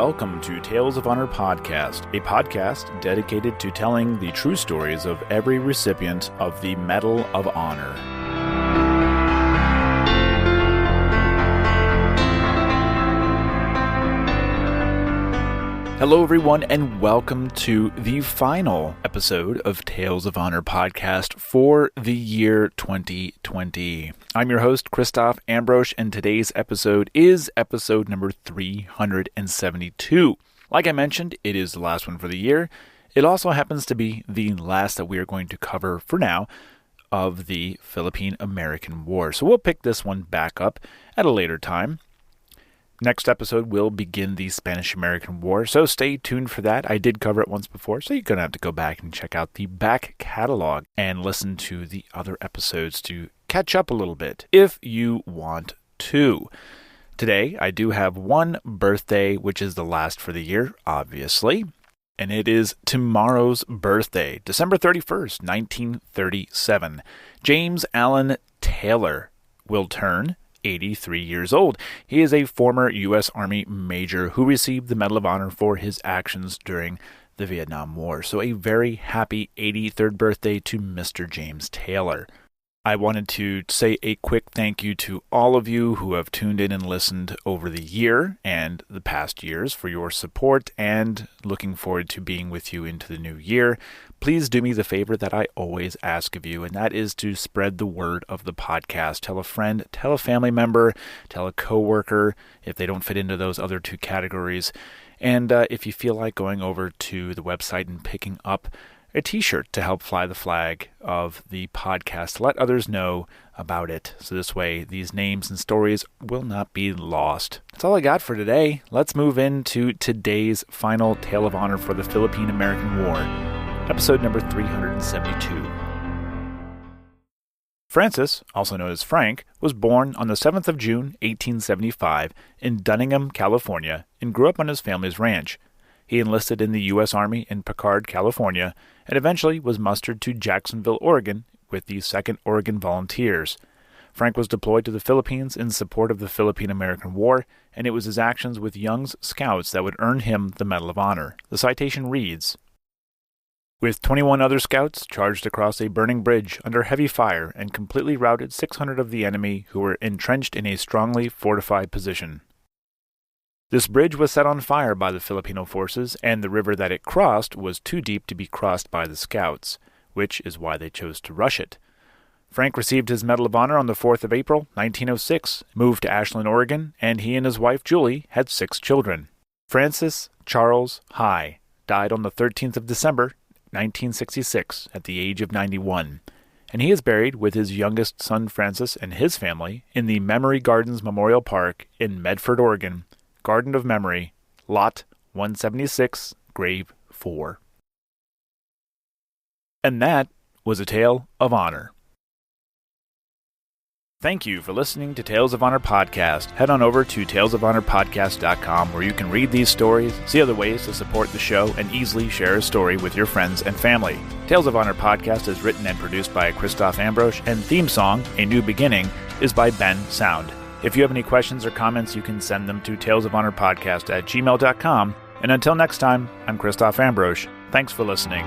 welcome to Tales of Honor Podcast, a podcast dedicated to telling the true stories of every recipient of the Medal of Honor. Hello everyone, and welcome to the final episode of Tales of Honor Podcast for the year 2020. I'm your host, Christoph Ambrosch, and today's episode is episode number 372. Like I mentioned, it is the last one for the year. It also happens to be the last that we are going to cover for now of the Philippine-American War. So we'll pick this one back up at a later time. Next episode will begin the Spanish-American War, so stay tuned for that. I did cover it once before, so you're going to have to go back and check out the back catalog and listen to the other episodes to catch up a little bit, if you want to. Today, I do have one birthday, which is the last for the year, obviously, and it is tomorrow's birthday, December 31st, 1937. James Allen Taylor will turn 83 years old. He is a former U.S. Army major who received the Medal of Honor for his actions during the Vietnam War. So a very happy 83rd birthday to Mr. James Taylor. I wanted to say a quick thank you to all of you who have tuned in and listened over the year and the past years for your support, and looking forward to being with you into the new year. Please do me the favor that I always ask of you, and that is to spread the word of the podcast. Tell a friend, tell a family member, tell a coworker if they don't fit into those other two categories. And if you feel like going over to the website and picking up a t-shirt to help fly the flag of the podcast, let others know about it. So this way, these names and stories will not be lost. That's all I got for today. Let's move into today's final Tale of Honor for the Philippine-American War, episode number 372. Francis, also known as Frank, was born on the 7th of June, 1875, in Dunningham, California, and grew up on his family's ranch. He enlisted in the U.S. Army in Picard, California, and eventually was mustered to Jacksonville, Oregon, with the 2nd Oregon Volunteers. Frank was deployed to the Philippines in support of the Philippine-American War, and it was his actions with Young's Scouts that would earn him the Medal of Honor. The citation reads, "With 21 other scouts, charged across a burning bridge under heavy fire and completely routed 600 of the enemy who were entrenched in a strongly fortified position. This bridge was set on fire by the Filipino forces, and the river that it crossed was too deep to be crossed by the scouts, which is why they chose to rush it. Frank received his Medal of Honor on the 4th of April, 1906, moved to Ashland, Oregon, and he and his wife Julie had 6 children. Francis Charles High died on the 13th of December, 1966, at the age of 91, and he is buried with his youngest son Francis and his family in the Memory Gardens Memorial Park in Medford, Oregon, Garden of Memory, Lot 176, Grave 4. And that was a Tale of Honor. Thank you for listening to Tales of Honor Podcast. Head on over to talesofhonorpodcast.com, where you can read these stories, see other ways to support the show, and easily share a story with your friends and family. Tales of Honor Podcast is written and produced by Christoph Ambrosch, and theme song, A New Beginning, is by Ben Sound. If you have any questions or comments, you can send them to talesofhonorpodcast@gmail.com. And until next time, I'm Christoph Ambrosch. Thanks for listening.